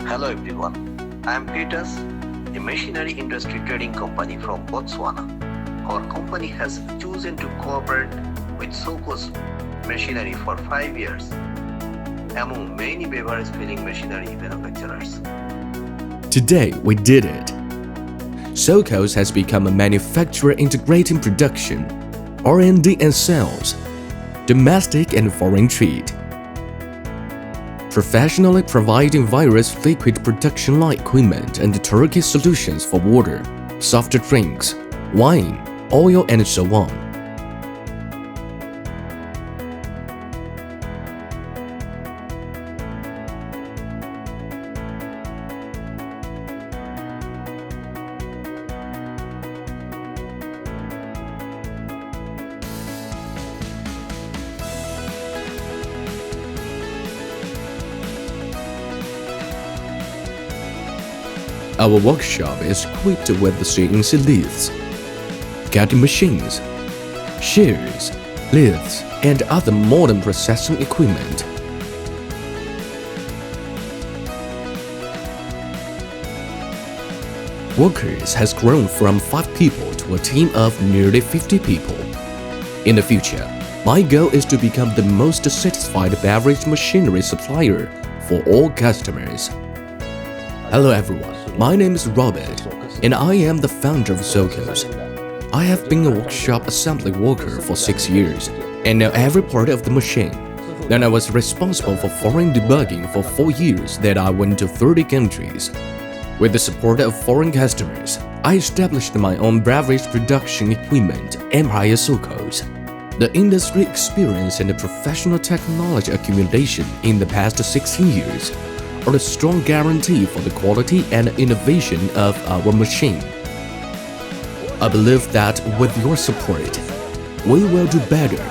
Hello everyone, I am Peters, a machinery industry trading company from Botswana. Our company has chosen to cooperate with Sokos Machinery for 5 years, among many beverage filling machinery manufacturers. Today, we did it. Sokos has become a manufacturer integrating production, R&D and sales, domestic and foreign trade, professionally providing various liquid production line equipment and turnkey solutions for water, soft drinks, wine, oil and so on. Our workshop is equipped with the CNC lathes, cutting machines, shears, lathes, and other modern processing equipment. Workers has grown from 5 people to a team of nearly 50 people. In the future, my goal is to become the most satisfied beverage machinery supplier for all customers. Hello everyone, my name is Robert, and I am the founder of Sokos. I have been a workshop assembly worker for 6 years and know every part of the machine. Then I was responsible for foreign debugging for 4 years that I went to 30 countries. With the support of foreign customers, I established my own beverage production equipment, Empire Sokos. The industry experience and the professional technology accumulation in the past 16 years are a strong guarantee for the quality and innovation of our machine. I believe that with your support, we will do better